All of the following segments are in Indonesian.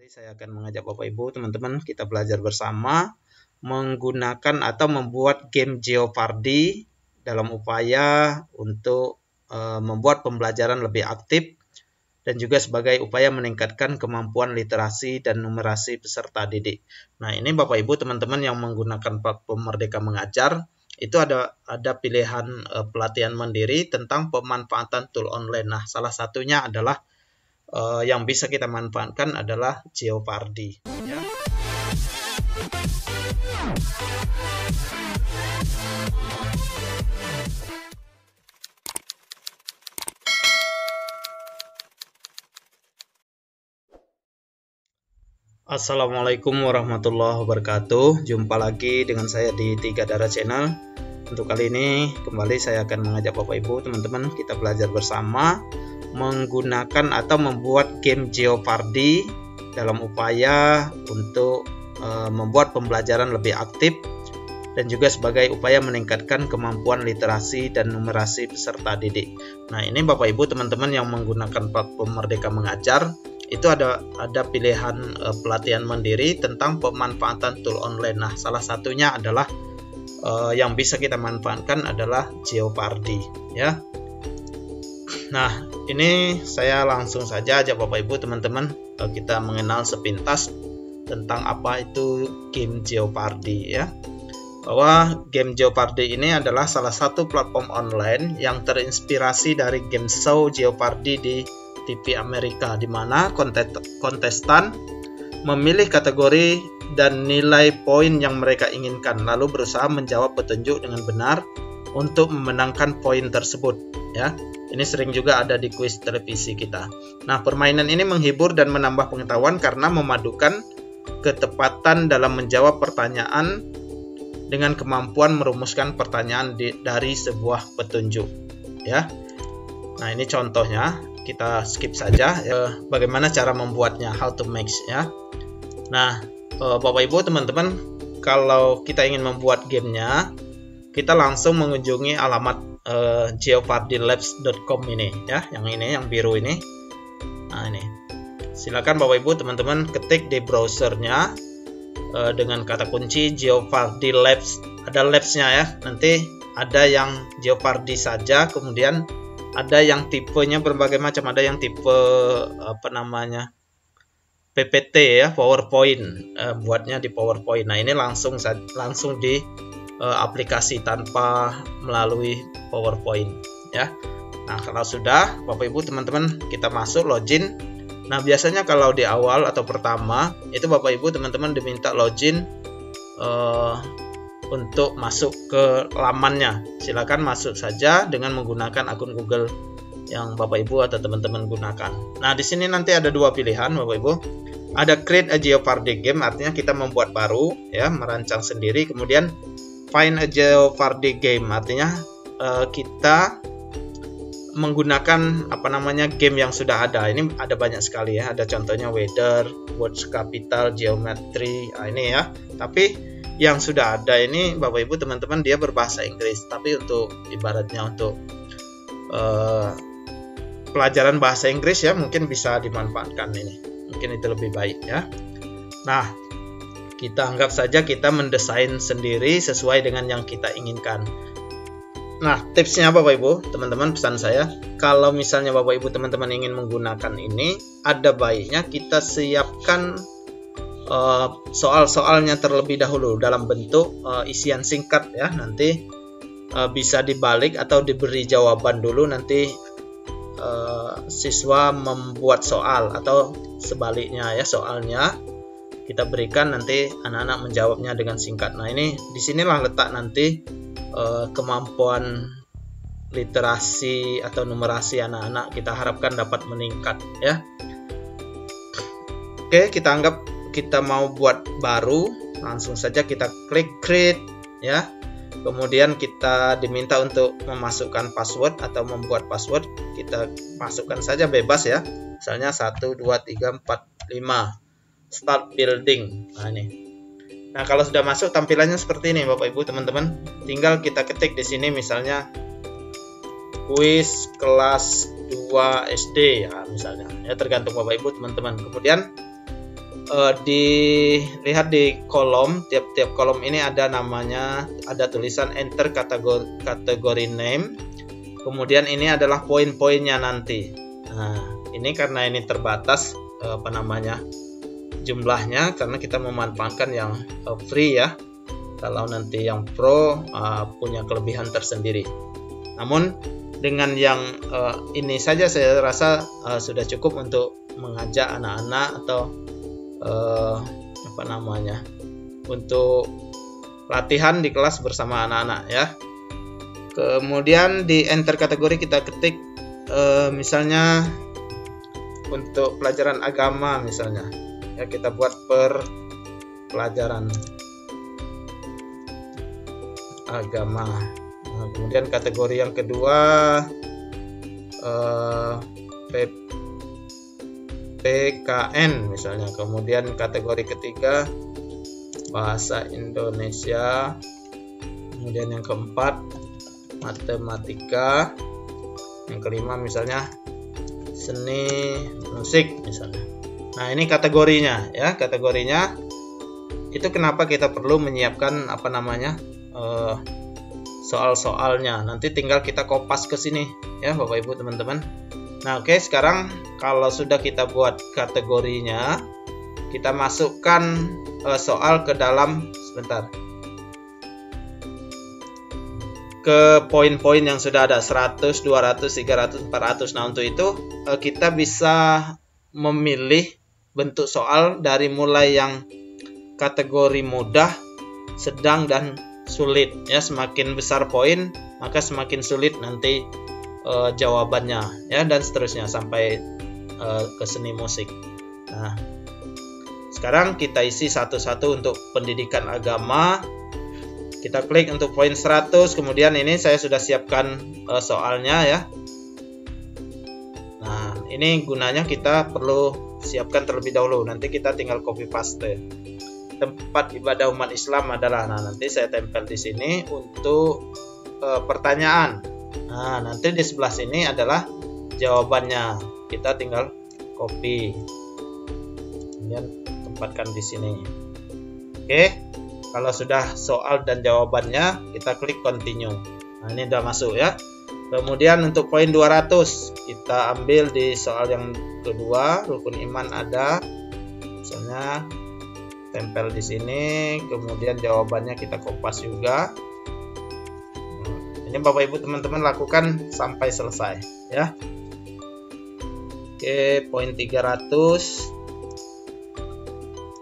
Kali saya akan mengajak Bapak Ibu teman-teman kita belajar bersama menggunakan atau membuat game Jeopardy dalam upaya untuk membuat pembelajaran lebih aktif dan juga sebagai upaya meningkatkan kemampuan literasi dan numerasi peserta didik. Nah, ini Bapak Ibu teman-teman yang menggunakan platform Merdeka Mengajar, itu ada pilihan pelatihan mandiri tentang pemanfaatan tool online. Nah, salah satunya adalah yang bisa kita manfaatkan adalah Jeopardy. Ya. Assalamualaikum warahmatullahi wabarakatuh. Jumpa lagi dengan saya di Tiga Darah Channel. Untuk kali ini kembali saya akan mengajak Bapak Ibu teman-teman kita belajar bersama menggunakan atau membuat game Jeopardy dalam upaya untuk membuat pembelajaran lebih aktif dan juga sebagai upaya meningkatkan kemampuan literasi dan numerasi peserta didik. Nah, ini Bapak Ibu teman-teman yang menggunakan platform Merdeka Mengajar, itu ada pilihan pelatihan mandiri tentang pemanfaatan tool online. Nah, salah satunya adalah yang bisa kita manfaatkan adalah Jeopardy, ya. Nah, ini saya langsung saja ajak Bapak Ibu teman-teman kita mengenal sepintas tentang apa itu game Jeopardy, ya. Bahwa game Jeopardy ini adalah salah satu platform online yang terinspirasi dari game show Jeopardy di TV Amerika, di mana kontestan memilih kategori dan nilai poin yang mereka inginkan, lalu berusaha menjawab petunjuk dengan benar untuk memenangkan poin tersebut, ya. Ini sering juga ada di kuis televisi kita. Nah, permainan ini menghibur dan menambah pengetahuan karena memadukan ketepatan dalam menjawab pertanyaan dengan kemampuan merumuskan pertanyaan dari sebuah petunjuk, ya. Nah, ini contohnya, kita skip saja bagaimana cara membuatnya, how to make, ya. Nah, Bapak Ibu teman-teman, kalau kita ingin membuat gamenya, kita langsung mengunjungi alamat jeopardylabs.com ini, ya, yang ini, yang biru ini. Nah, ini silakan Bapak Ibu teman-teman ketik di browsernya dengan kata kunci Jeopardy Labs. Ada labsnya, ya. Nanti ada yang Jeopardy saja, kemudian ada yang tipenya berbagai macam, ada yang tipe PPT, ya, PowerPoint, buatnya di PowerPoint. Nah, ini langsung di aplikasi tanpa melalui PowerPoint, ya. Nah, kalau sudah Bapak Ibu teman-teman kita masuk login. Nah, biasanya kalau di awal atau pertama itu Bapak Ibu teman-teman diminta login untuk masuk ke lamannya. Silakan masuk saja dengan menggunakan akun Google yang Bapak Ibu atau teman-teman gunakan. Nah, di sini nanti ada dua pilihan Bapak Ibu. Ada create a Jeopardy game, artinya kita membuat baru, ya, merancang sendiri. Kemudian find a Jeopardy game, artinya kita menggunakan game yang sudah ada. Ini ada banyak sekali, ya. Ada contohnya weather, words capital, geometry. Nah, ini, ya. Tapi yang sudah ada ini Bapak Ibu teman-teman dia berbahasa Inggris. Tapi untuk ibaratnya untuk pelajaran bahasa Inggris, ya, mungkin bisa dimanfaatkan ini. Mungkin itu lebih baik, ya. Nah, kita anggap saja kita mendesain sendiri sesuai dengan yang kita inginkan. Nah, tipsnya Bapak Ibu teman-teman, pesan saya, kalau misalnya Bapak Ibu teman-teman ingin menggunakan ini, ada baiknya kita siapkan soal-soalnya terlebih dahulu dalam bentuk isian singkat, ya. Nanti bisa dibalik atau diberi jawaban dulu, nanti siswa membuat soal, atau sebaliknya, ya, soalnya kita berikan, nanti anak-anak menjawabnya dengan singkat. Nah, ini disinilah letak nanti kemampuan literasi atau numerasi anak-anak kita harapkan dapat meningkat, ya. Oke, kita anggap kita mau buat baru, langsung saja kita klik create, ya. Kemudian kita diminta untuk memasukkan password atau membuat password. Kita masukkan saja bebas, ya. Misalnya 1, 2, 3, 4, 5. Start building. Nah, ini. Nah, kalau sudah masuk tampilannya seperti ini Bapak Ibu teman-teman. Tinggal kita ketik di sini misalnya kuis kelas 2 SD, ya, misalnya. Ya, tergantung Bapak Ibu teman-teman. Kemudian dilihat di kolom, tiap-tiap kolom ini ada namanya, ada tulisan enter kategori name, kemudian ini adalah poin-poinnya nanti. Nah, ini karena ini terbatas jumlahnya, karena kita memanfaatkan yang free ya. Kalau nanti yang pro punya kelebihan tersendiri. Namun dengan yang ini saja saya rasa sudah cukup untuk mengajak anak-anak atau untuk latihan di kelas bersama anak-anak ya. Kemudian di enter kategori kita ketik misalnya untuk pelajaran agama misalnya ya, kita buat per pelajaran agama. Nah, kemudian kategori yang kedua PKN misalnya, kemudian kategori ketiga bahasa Indonesia, kemudian yang keempat matematika, yang kelima misalnya seni musik misalnya. Nah, ini kategorinya ya, kategorinya itu kenapa kita perlu menyiapkan soal-soalnya. Nanti tinggal kita kopas ke sini ya Bapak Ibu teman-teman. Nah, oke, sekarang kalau sudah kita buat kategorinya, kita masukkan soal ke dalam ke poin-poin yang sudah ada 100, 200, 300, 400. Nah, untuk itu kita bisa memilih bentuk soal dari mulai yang kategori mudah, sedang, dan sulit ya. Semakin besar poin, maka semakin sulit nanti jawabannya ya, dan seterusnya sampai ke seni musik. Nah, sekarang kita isi satu-satu. Untuk pendidikan agama kita klik untuk poin 100, kemudian ini saya sudah siapkan soalnya ya. Nah, ini gunanya kita perlu siapkan terlebih dahulu, nanti kita tinggal copy paste. Tempat ibadah umat Islam adalah, nah nanti saya tempel di sini untuk pertanyaan. Nah, nanti di sebelah sini adalah jawabannya. Kita tinggal copy, kemudian tempatkan di sini. Oke, kalau sudah soal dan jawabannya, kita klik continue. Nah, ini udah masuk ya. Kemudian untuk poin 200, kita ambil di soal yang kedua, rukun iman ada, misalnya tempel di sini, kemudian jawabannya kita kopas juga. Ini Bapak Ibu teman-teman lakukan sampai selesai ya. Oke, poin 300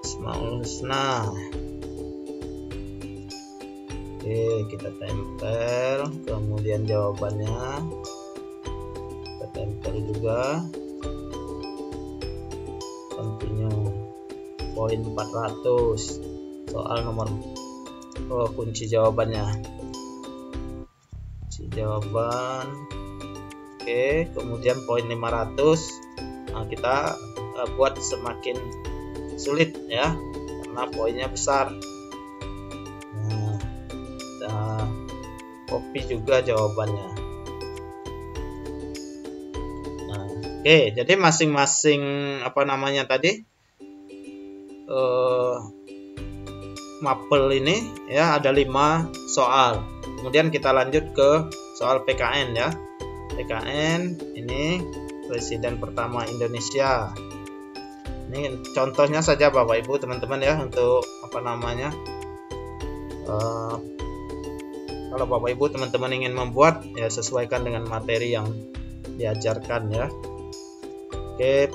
Asmaul Husna. Oke, kita tempel, kemudian jawabannya kita tempel juga. Continue. Poin 400 soal nomor kunci jawabannya. Jawaban. Oke, kemudian poin 500. Nah, kita buat semakin sulit ya, karena poinnya besar. Nah, kita copy juga jawabannya. Nah, oke, jadi masing-masing mapel ini ya ada 5 soal. Kemudian kita lanjut ke soal PKN ya. PKN ini Presiden pertama Indonesia. Ini contohnya saja Bapak Ibu teman-teman ya, untuk kalau Bapak Ibu teman-teman ingin membuat ya, sesuaikan dengan materi yang diajarkan ya. Oke.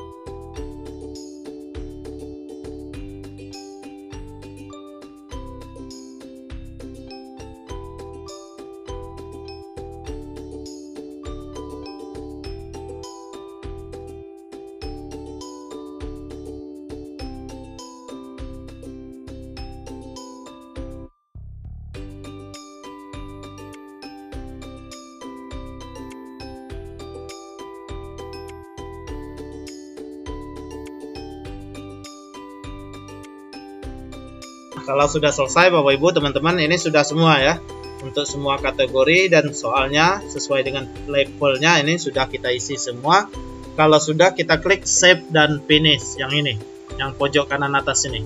Kalau sudah selesai Bapak Ibu teman-teman, ini sudah semua ya, untuk semua kategori dan soalnya sesuai dengan levelnya ini sudah kita isi semua. Kalau sudah, kita klik save dan finish yang ini. yang pojok kanan atas ini.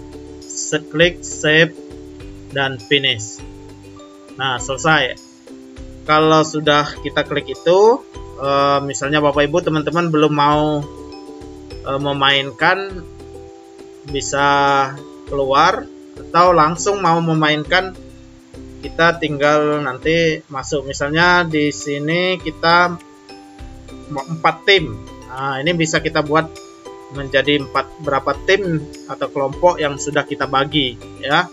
Klik save dan finish. Nah, selesai. Kalau sudah kita klik itu, misalnya Bapak Ibu teman-teman belum mau memainkan, bisa keluar, atau langsung mau memainkan, kita tinggal nanti masuk. Misalnya di sini kita 4 tim. Nah, ini bisa kita buat menjadi berapa tim atau kelompok yang sudah kita bagi, ya.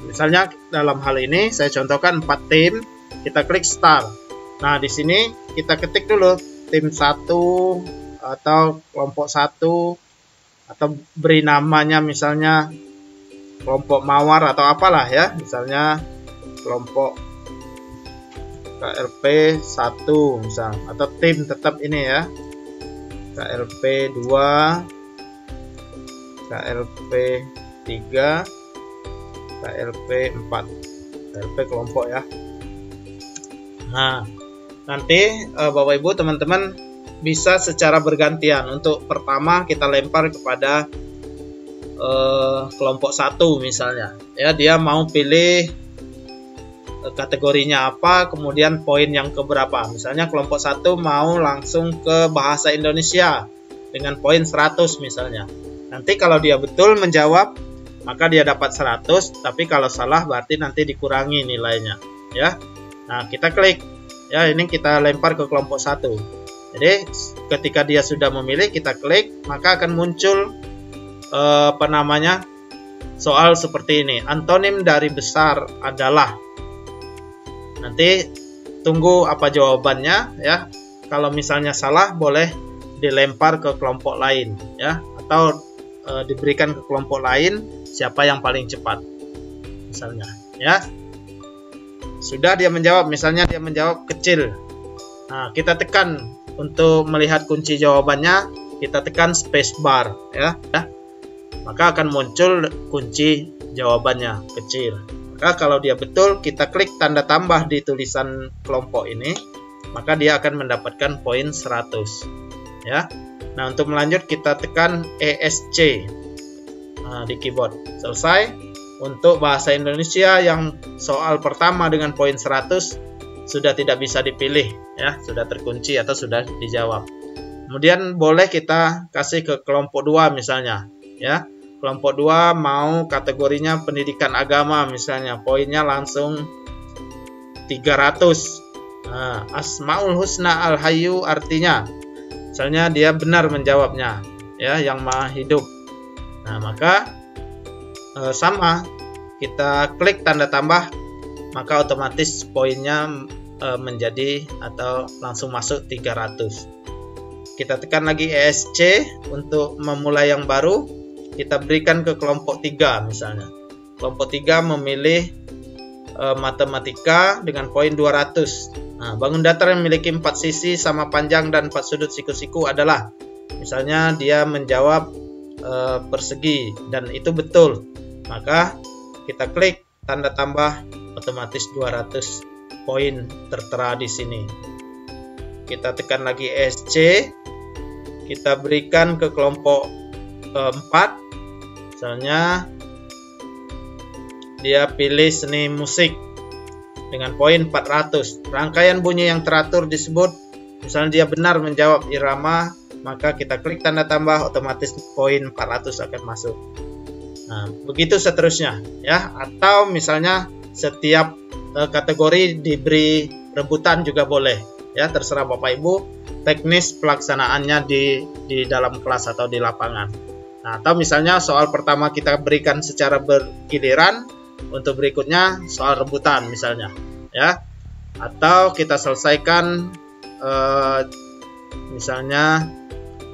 Misalnya dalam hal ini saya contohkan 4 tim, kita klik start. Nah, di sini kita ketik dulu tim 1 atau kelompok 1, atau beri namanya misalnya kelompok mawar atau apalah ya, misalnya kelompok KLP 1 misal, atau tim tetap ini ya, KLP 2, KLP 3, KLP 4, KLP kelompok ya. Nah, nanti Bapak Ibu teman-teman bisa secara bergantian. Untuk pertama kita lempar kepada kelompok 1 misalnya ya, dia mau pilih kategorinya apa, kemudian poin yang keberapa. Misalnya kelompok 1 mau langsung ke bahasa Indonesia dengan poin 100 misalnya. Nanti kalau dia betul menjawab, maka dia dapat 100, tapi kalau salah berarti nanti dikurangi nilainya ya. Nah, kita klik ya, ini kita lempar ke kelompok 1. Jadi ketika dia sudah memilih, kita klik, maka akan muncul soal seperti ini. Antonim dari besar adalah. Nanti tunggu apa jawabannya ya. Kalau misalnya salah, boleh dilempar ke kelompok lain ya, atau diberikan ke kelompok lain siapa yang paling cepat misalnya ya. Sudah dia menjawab, misalnya dia menjawab kecil. Nah, kita tekan untuk melihat kunci jawabannya, kita tekan spacebar ya. Maka akan muncul kunci jawabannya kecil. Maka kalau dia betul, kita klik tanda tambah di tulisan kelompok ini, maka dia akan mendapatkan poin 100 ya. Nah, untuk melanjut kita tekan ESC di keyboard. Selesai. Untuk bahasa Indonesia yang soal pertama dengan poin 100 sudah tidak bisa dipilih ya, sudah terkunci atau sudah dijawab. Kemudian boleh kita kasih ke kelompok 2 misalnya ya. Kelompok 2 mau kategorinya pendidikan agama misalnya, poinnya langsung 300. Nah, Asmaul Husna Al-Hayyu artinya misalnya dia benar menjawabnya ya, yang maha hidup. Nah, maka sama, kita klik tanda tambah, maka otomatis poinnya menjadi atau langsung masuk 300. Kita tekan lagi ESC untuk memulai yang baru, kita berikan ke kelompok 3 misalnya. Kelompok 3 memilih matematika dengan poin 200. Nah, bangun datar yang memiliki 4 sisi sama panjang dan 4 sudut siku-siku adalah, misalnya dia menjawab persegi dan itu betul, maka kita klik tanda tambah, otomatis 200 poin tertera di sini. Kita tekan lagi ESC, kita berikan ke kelompok 4, misalnya dia pilih seni musik dengan poin 400. Rangkaian bunyi yang teratur disebut, misalnya dia benar menjawab irama, maka kita klik tanda tambah, otomatis poin 400 akan masuk. Nah, begitu seterusnya ya. Atau misalnya setiap kategori diberi rebutan juga boleh ya, terserah Bapak Ibu teknis pelaksanaannya di dalam kelas atau di lapangan. Nah, atau misalnya soal pertama kita berikan secara bergiliran, untuk berikutnya soal rebutan misalnya ya. Atau kita selesaikan misalnya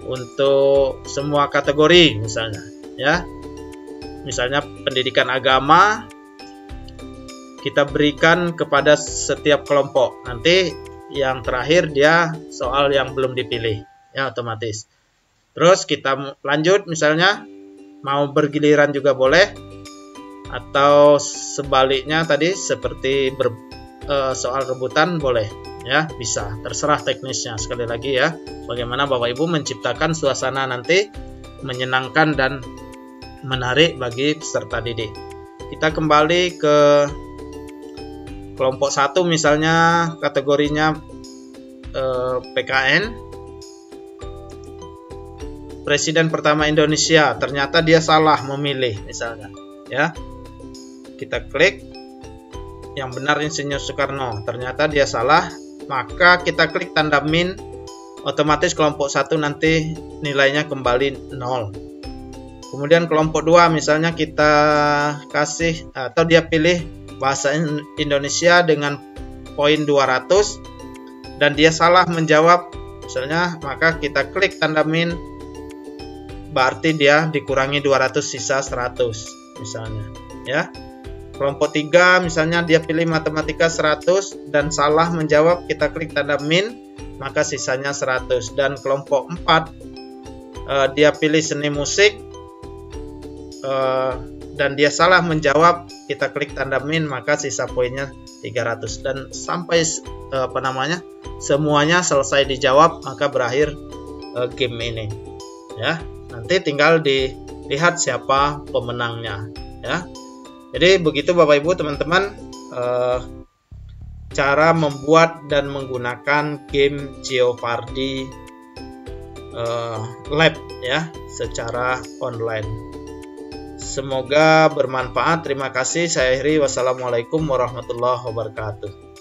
untuk semua kategori misalnya ya. Misalnya pendidikan agama kita berikan kepada setiap kelompok. Nanti yang terakhir dia soal yang belum dipilih ya, otomatis. Terus kita lanjut, misalnya mau bergiliran juga boleh, atau sebaliknya tadi seperti soal rebutan boleh ya, bisa, terserah teknisnya. Sekali lagi ya, bagaimana Bapak Ibu menciptakan suasana nanti menyenangkan dan menarik bagi peserta didik. Kita kembali ke kelompok 1 misalnya, kategorinya PKN. Presiden pertama Indonesia, ternyata dia salah memilih misalnya, ya. Kita klik yang benar Insinyur Soekarno, ternyata dia salah, maka kita klik tanda min, otomatis kelompok 1 nanti nilainya kembali 0. Kemudian kelompok 2 misalnya kita kasih atau dia pilih bahasa Indonesia dengan poin 200 dan dia salah menjawab misalnya, maka kita klik tanda min, berarti dia dikurangi 200 sisa 100 misalnya, ya. Kelompok 3 misalnya dia pilih matematika 100 dan salah menjawab, kita klik tanda min, maka sisanya 100. Dan kelompok 4 dia pilih seni musik dan dia salah menjawab, kita klik tanda min, maka sisa poinnya 300. Dan sampai semuanya selesai dijawab, maka berakhir game ini, ya. Nanti tinggal dilihat siapa pemenangnya, ya. Jadi begitu Bapak Ibu teman-teman, cara membuat dan menggunakan game Jeopardy Lab, ya, secara online. Semoga bermanfaat. Terima kasih. Saya akhiri. Wassalamualaikum warahmatullahi wabarakatuh.